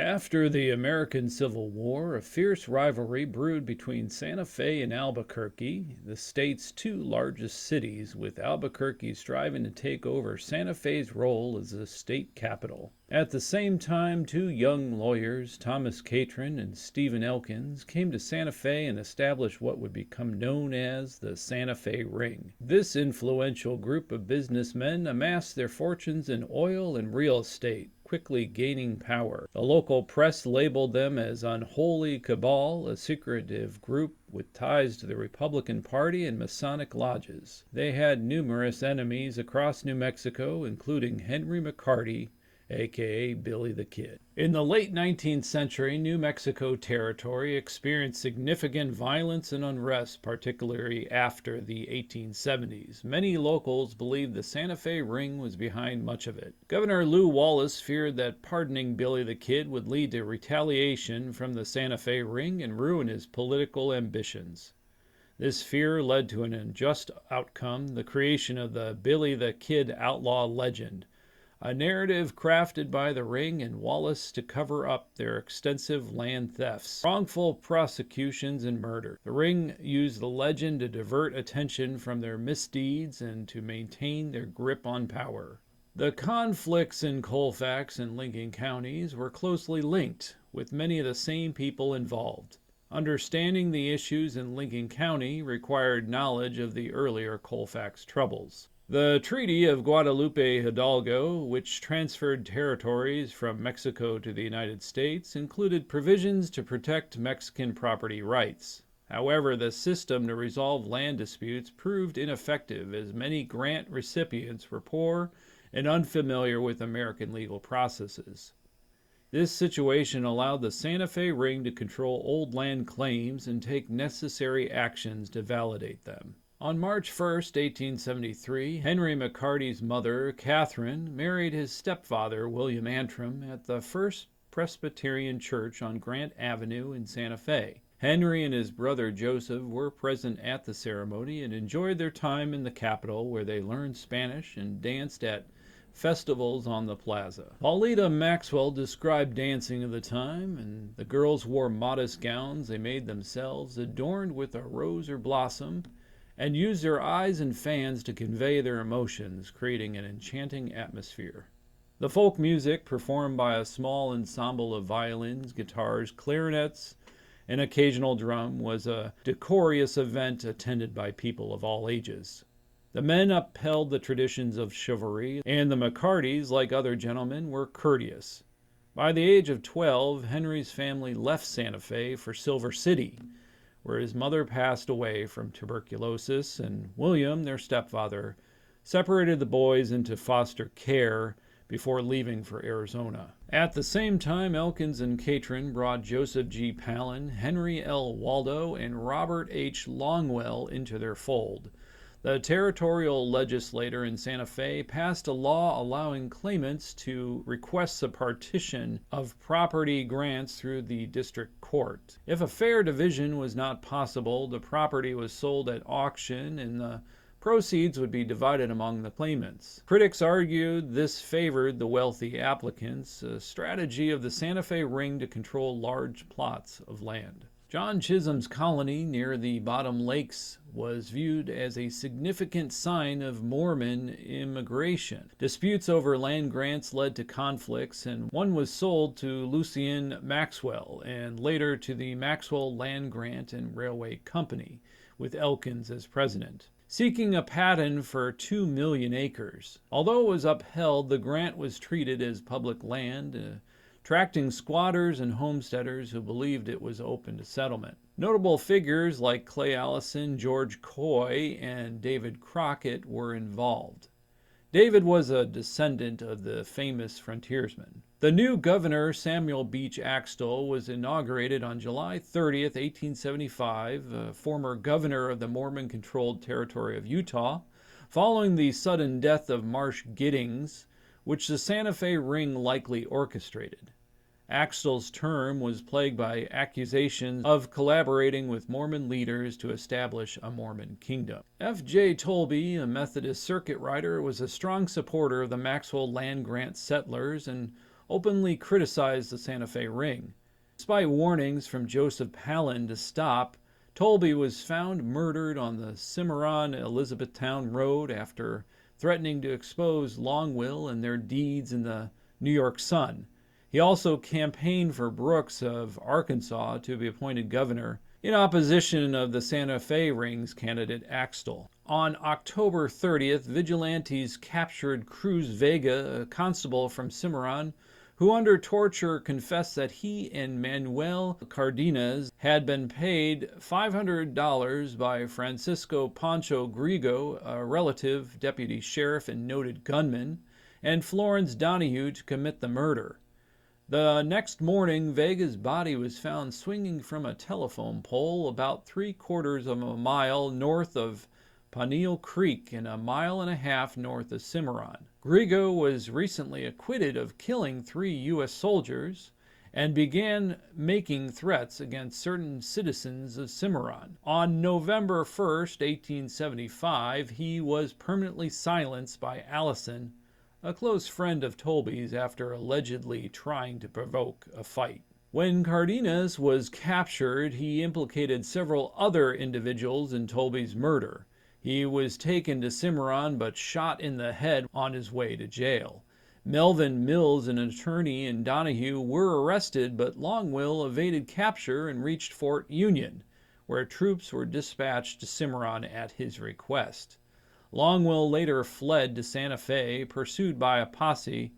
After the American Civil War, a fierce rivalry brewed between Santa Fe and Albuquerque, the state's two largest cities, with Albuquerque striving to take over Santa Fe's role as the state capital. At the same time, two young lawyers, Thomas Catron and Stephen Elkins, came to Santa Fe and established what would become known as the Santa Fe Ring. This influential group of businessmen amassed their fortunes in oil and real estate, quickly gaining power. The local press labeled them as unholy cabal, a secretive group with ties to the Republican Party and Masonic lodges. They had numerous enemies across New Mexico, including Henry McCarty, aka Billy the Kid. In the late 19th century, New Mexico Territory experienced significant violence and unrest, particularly after the 1870s. Many locals believed the Santa Fe Ring was behind much of it. Governor Lew Wallace feared that pardoning Billy the Kid would lead to retaliation from the Santa Fe Ring and ruin his political ambitions. This fear led to an unjust outcome, the creation of the Billy the Kid outlaw legend, a narrative crafted by the Ring and Wallace to cover up their extensive land thefts, wrongful prosecutions, and murder. The Ring used the legend to divert attention from their misdeeds and to maintain their grip on power. The conflicts in Colfax and Lincoln counties were closely linked, with many of the same people involved. Understanding the issues in Lincoln County required knowledge of the earlier Colfax troubles. The Treaty of Guadalupe Hidalgo, which transferred territories from Mexico to the United States, included provisions to protect Mexican property rights. However, the system to resolve land disputes proved ineffective, as many grant recipients were poor and unfamiliar with American legal processes. This situation allowed the Santa Fe Ring to control old land claims and take necessary actions to validate them. On March 1, 1873, Henry McCarty's mother, Catherine, married his stepfather, William Antrim, at the First Presbyterian Church on Grant Avenue in Santa Fe. Henry and his brother Joseph were present at the ceremony and enjoyed their time in the capital, where they learned Spanish and danced at festivals on the plaza. Paulita Maxwell described dancing of the time, and the girls wore modest gowns they made themselves, adorned with a rose or blossom, and used their eyes and fans to convey their emotions, creating an enchanting atmosphere. The folk music, performed by a small ensemble of violins, guitars, clarinets, and occasional drum, was a decorous event attended by people of all ages. The men upheld the traditions of chivalry, and the McCartys, like other gentlemen, were courteous. By the age of 12, Henry's family left Santa Fe for Silver City, where his mother passed away from tuberculosis, and William, their stepfather, separated the boys into foster care before leaving for Arizona. At the same time, Elkins and Catron brought Joseph G. Palin, Henry L. Waldo, and Robert H. Longwell into their fold. The territorial legislature in Santa Fe passed a law allowing claimants to request the partition of property grants through the district court. If a fair division was not possible, the property was sold at auction and the proceeds would be divided among the claimants. Critics argued this favored the wealthy applicants, a strategy of the Santa Fe Ring to control large plots of land. John Chisholm's colony near the Bottom Lakes was viewed as a significant sign of Mormon immigration. Disputes over land grants led to conflicts, and one was sold to Lucien Maxwell and later to the Maxwell Land Grant and Railway Company, with Elkins as president, seeking a patent for 2 million acres. Although it was upheld, the grant was treated as public land, attracting squatters and homesteaders who believed it was open to settlement. Notable figures like Clay Allison, George Coy, and David Crockett were involved. David was a descendant of the famous frontiersman. The new governor, Samuel Beach Axtell, was inaugurated on July 30th, 1875, former governor of the Mormon-controlled territory of Utah, following the sudden death of Marsh Giddings, which the Santa Fe Ring likely orchestrated. Axtell's term was plagued by accusations of collaborating with Mormon leaders to establish a Mormon kingdom. F.J. Tolby, a Methodist circuit rider, was a strong supporter of the Maxwell land grant settlers and openly criticized the Santa Fe ring. Despite warnings from Joseph Palin to stop, Tolby was found murdered on the Cimarron-Elizabethtown Road after threatening to expose Longwill and their deeds in the New York Sun. He also campaigned for Brooks of Arkansas to be appointed governor in opposition of the Santa Fe ring's candidate Axtell. On October 30th, vigilantes captured Cruz Vega, a constable from Cimarron, who under torture confessed that he and Manuel Cardenas had been paid $500 by Francisco Pancho Grigo, a relative, deputy sheriff, and noted gunman, and Florence Donahue to commit the murder. The next morning, Vega's body was found swinging from a telephone pole about 3/4 of a mile north of Paneal Creek and a mile and a half north of Cimarron. Grigo was recently acquitted of killing 3 U.S. soldiers and began making threats against certain citizens of Cimarron. On November 1st, 1875, he was permanently silenced by Allison, a close friend of Tolby's, after allegedly trying to provoke a fight. When Cardenas was captured, he implicated several other individuals in Tolby's murder. He was taken to Cimarron but shot in the head on his way to jail. Melvin Mills, an attorney, and Donahue were arrested, but Longwill evaded capture and reached Fort Union, where troops were dispatched to Cimarron at his request. Longwill later fled to Santa Fe, pursued by a posse,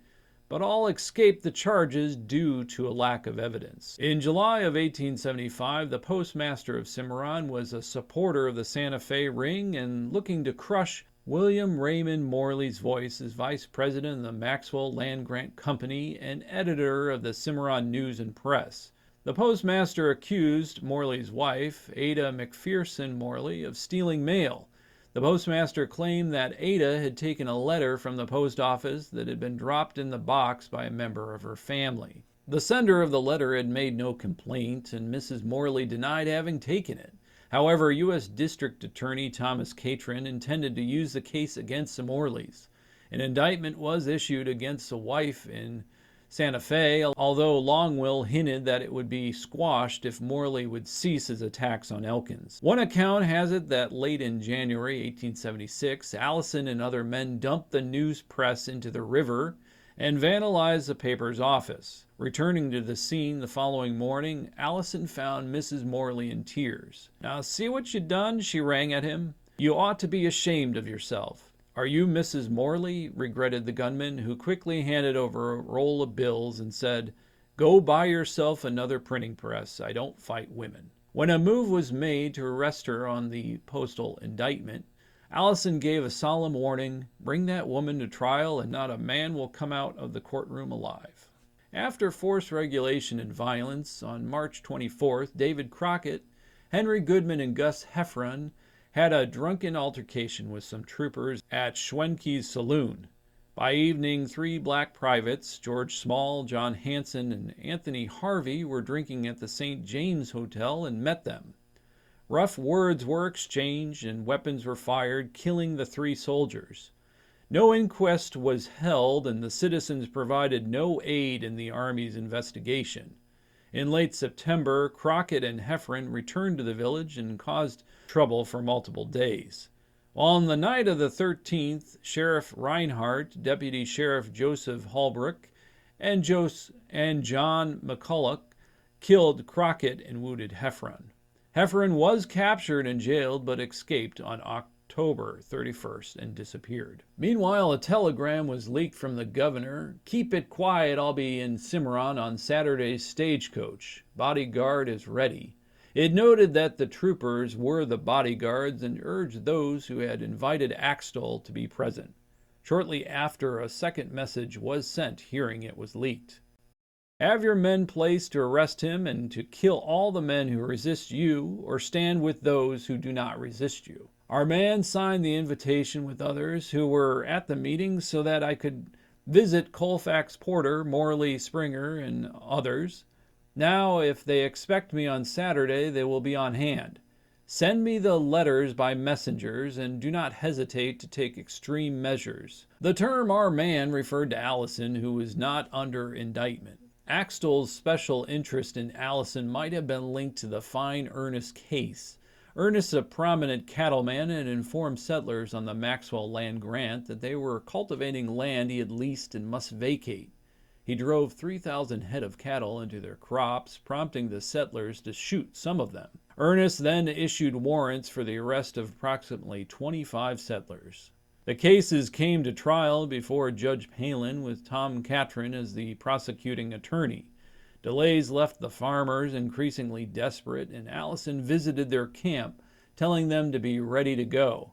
but all escaped the charges due to a lack of evidence. In July of 1875, the postmaster of Cimarron was a supporter of the Santa Fe ring and looking to crush William Raymond Morley's voice as vice president of the Maxwell Land Grant Company and editor of the Cimarron News and Press. The postmaster accused Morley's wife, Ada McPherson Morley, of stealing mail. The postmaster claimed that Ada had taken a letter from the post office that had been dropped in the box by a member of her family. The sender of the letter had made no complaint, and Mrs. Morley denied having taken it. However, U.S. District Attorney Thomas Catron intended to use the case against the Morleys. An indictment was issued against the wife in Santa Fe, although Longwill hinted that it would be squashed if Morley would cease his attacks on Elkins. One account has it that late in January 1876, Allison and other men dumped the news press into the river and vandalized the paper's office. Returning to the scene the following morning, Allison found Mrs. Morley in tears. "Now see what you done?" she rang at him. "You ought to be ashamed of yourself." "Are you Mrs. Morley?" regretted the gunman, who quickly handed over a roll of bills and said, "Go buy yourself another printing press. I don't fight women." When a move was made to arrest her on the postal indictment, Allison gave a solemn warning, "Bring that woman to trial and not a man will come out of the courtroom alive." After forced regulation and violence, on March 24th, David Crockett, Henry Goodman, and Gus Heffron had a drunken altercation with some troopers at Schwenke's saloon. By evening, 3 black privates, George Small, John Hanson, and Anthony Harvey, were drinking at the St. James Hotel and met them. Rough words were exchanged and weapons were fired, killing the 3 soldiers. No inquest was held, and the citizens provided no aid in the Army's investigation. In late September, Crockett and Heffron returned to the village and caused trouble for multiple days. On the night of the 13th, Sheriff Reinhardt, Deputy Sheriff Joseph Holbrook, and John McCulloch killed Crockett and wounded Heffron. Heffron was captured and jailed, but escaped on October 31st and disappeared. Meanwhile, a telegram was leaked from the governor. "Keep it quiet, I'll be in Cimarron on Saturday's stagecoach. Bodyguard is ready." It noted that the troopers were the bodyguards and urged those who had invited Axtell to be present. Shortly after, a second message was sent, hearing it was leaked. "Have your men placed to arrest him and to kill all the men who resist you or stand with those who do not resist you." Our man signed the invitation with others who were at the meeting so that I could visit Colfax Porter, Morley, Springer, and others. Now, if they expect me on Saturday, they will be on hand. Send me the letters by messengers, and do not hesitate to take extreme measures. The term our man referred to Allison, who was not under indictment. Axtell's special interest in Allison might have been linked to the fine Ernest case. Ernest, a prominent cattleman, had informed settlers on the Maxwell land grant that they were cultivating land he had leased and must vacate. He drove 3,000 head of cattle into their crops, prompting the settlers to shoot some of them. Ernest then issued warrants for the arrest of approximately 25 settlers. The cases came to trial before Judge Palin, with Tom Catron as the prosecuting attorney. Delays left the farmers increasingly desperate, and Allison visited their camp, telling them to be ready to go.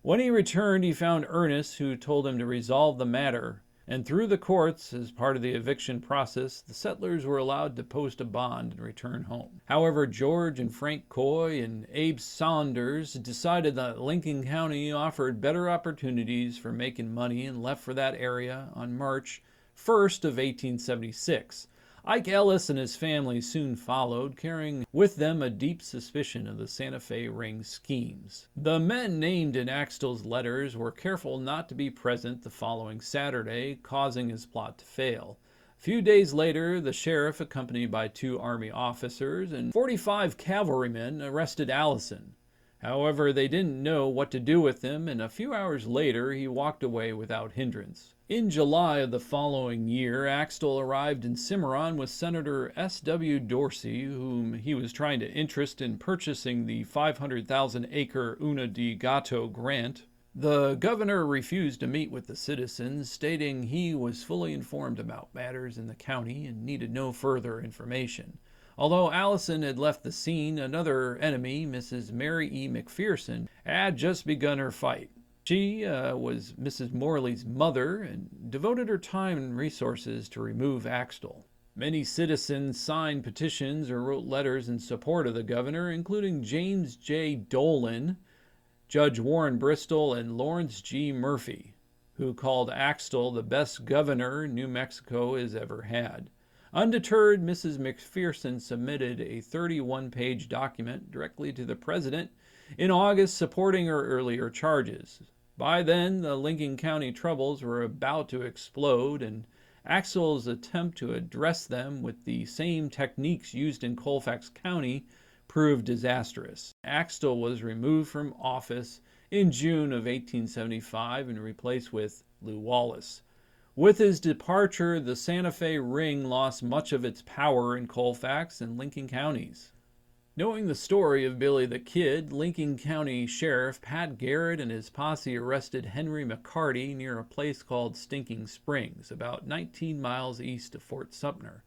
When he returned, he found Ernest, who told him to resolve the matter, and through the courts, as part of the eviction process, the settlers were allowed to post a bond and return home. However, George and Frank Coy and Abe Saunders decided that Lincoln County offered better opportunities for making money and left for that area on March 1st of 1876. Ike Ellis and his family soon followed, carrying with them a deep suspicion of the Santa Fe ring schemes. The men named in Axtell's letters were careful not to be present the following Saturday, causing his plot to fail. A few days later, the sheriff, accompanied by 2 Army officers and 45 cavalrymen, arrested Allison. However, they didn't know what to do with him, and a few hours later he walked away without hindrance. In July of the following year, Axtell arrived in Cimarron with Senator S.W. Dorsey, whom he was trying to interest in purchasing the 500,000-acre Una de Gato grant. The governor refused to meet with the citizens, stating he was fully informed about matters in the county and needed no further information. Although Allison had left the scene, another enemy, Mrs. Mary E. McPherson, had just begun her fight. She was Mrs. Morley's mother and devoted her time and resources to remove Axtell. Many citizens signed petitions or wrote letters in support of the governor, including James J. Dolan, Judge Warren Bristol, and Lawrence G. Murphy, who called Axtell the best governor New Mexico has ever had. Undeterred, Mrs. McPherson submitted a 31-page document directly to the president in August supporting her earlier charges. By then, the Lincoln County troubles were about to explode, and Axtell's attempt to address them with the same techniques used in Colfax County proved disastrous. Axtell was removed from office in June of 1875 and replaced with Lew Wallace. With his departure, the Santa Fe ring lost much of its power in Colfax and Lincoln counties. Knowing the story of Billy the Kid, Lincoln County Sheriff Pat Garrett and his posse arrested Henry McCarty near a place called Stinking Springs, about 19 miles east of Fort Sumter.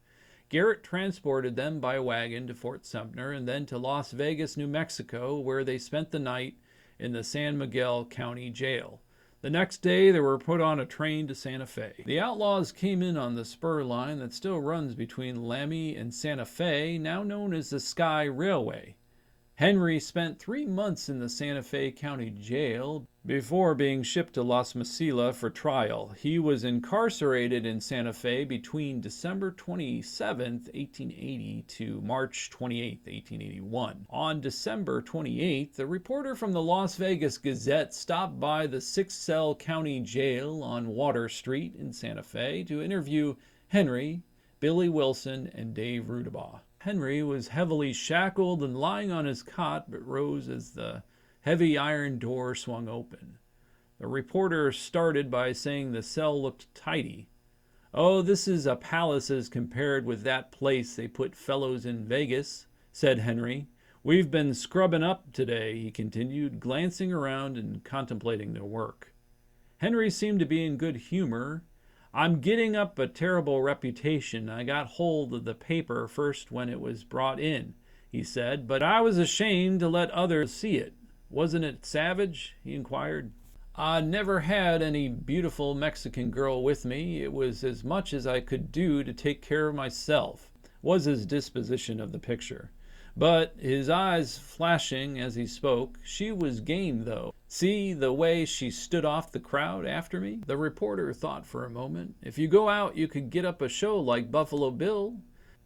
Garrett transported them by wagon to Fort Sumter and then to Las Vegas, New Mexico, where they spent the night in the San Miguel County Jail. The next day, they were put on a train to Santa Fe. The outlaws came in on the spur line that still runs between Lammy and Santa Fe, now known as the Sky Railway. Henry spent 3 months in the Santa Fe County Jail before being shipped to Las Masilas for trial. He was incarcerated in Santa Fe between December 27, 1880 to March 28, 1881. On December 28th, a reporter from the Las Vegas Gazette stopped by the 6-cell county jail on Water Street in Santa Fe to interview Henry, Billy Wilson, and Dave Rudabaugh. Henry was heavily shackled and lying on his cot, but rose as the heavy iron door swung open. The reporter started by saying the cell looked tidy. "Oh, this is a palace as compared with that place they put fellows in Vegas," said Henry. "We've been scrubbing up today," he continued, glancing around and contemplating their work. Henry seemed to be in good humor. "I'm getting up a terrible reputation. I got hold of the paper first when it was brought in," he said, "but I was ashamed to let others see it. Wasn't it savage?" he inquired. "I never had any beautiful Mexican girl with me. It was as much as I could do to take care of myself," was his disposition of the picture. But his eyes flashing as he spoke, "She was game, though. See the way she stood off the crowd after me?" The reporter thought for a moment. "If you go out, you could get up a show like Buffalo Bill.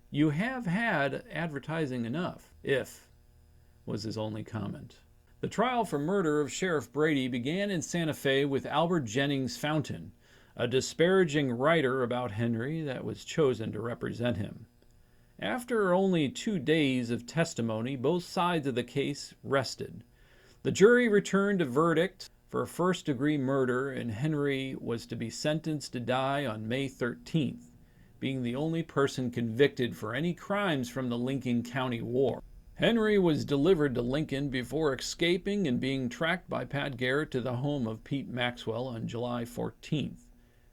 You have had advertising enough, if..." was his only comment. The trial for murder of Sheriff Brady began in Santa Fe with Albert Jennings Fountain, a disparaging writer about Henry that was chosen to represent him. After only 2 days of testimony, both sides of the case rested. The jury returned a verdict for first-degree murder, and Henry was to be sentenced to die on May 13th, being the only person convicted for any crimes from the Lincoln County War. Henry was delivered to Lincoln before escaping and being tracked by Pat Garrett to the home of Pete Maxwell on July 14th.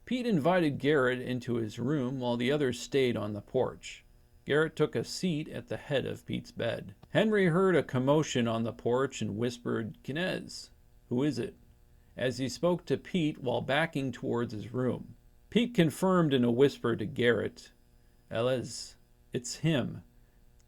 Pete invited Garrett into his room while the others stayed on the porch. Garrett took a seat at the head of Pete's bed. Henry heard a commotion on the porch and whispered, "Kinez, who is it?" as he spoke to Pete while backing towards his room. Pete confirmed in a whisper to Garrett, "Elez, it's him,"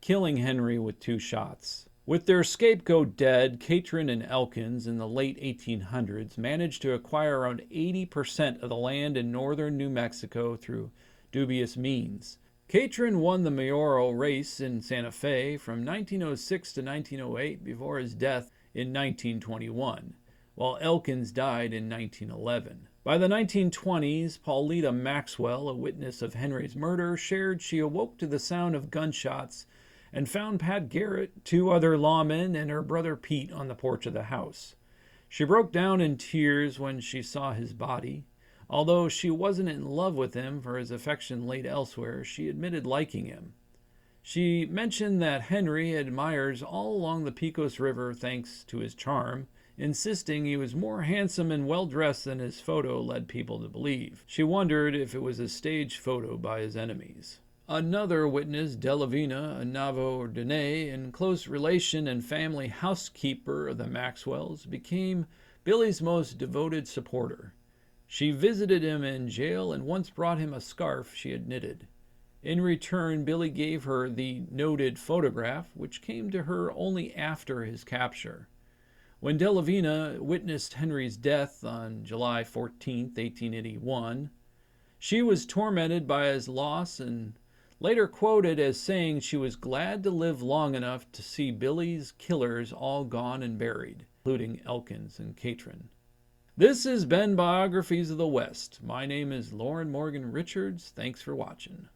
killing Henry with 2 shots. With their scapegoat dead, Catron and Elkins in the late 1800s managed to acquire around 80% of the land in northern New Mexico through dubious means. Catron won the mayoral race in Santa Fe from 1906 to 1908 before his death in 1921, while Elkins died in 1911. By the 1920s, Pauletta Maxwell, a witness of Henry's murder, shared she awoke to the sound of gunshots and found Pat Garrett, 2 other lawmen, and her brother Pete on the porch of the house. She broke down in tears when she saw his body. Although she wasn't in love with him for his affection laid elsewhere, she admitted liking him. She mentioned that Henry admires all along the Pecos River thanks to his charm, insisting he was more handsome and well-dressed than his photo led people to believe. She wondered if it was a staged photo by his enemies. Another witness, Delavina, a Navajo-Dene and close relation and family housekeeper of the Maxwells, became Billy's most devoted supporter. She visited him in jail and once brought him a scarf she had knitted. In return, Billy gave her the noted photograph, which came to her only after his capture. When Delavina witnessed Henry's death on July 14, 1881, she was tormented by his loss and later quoted as saying she was glad to live long enough to see Billy's killers all gone and buried, including Elkins and Catron. This has been Biographies of the West. My name is Lorin Morgan-Richards. Thanks for watching.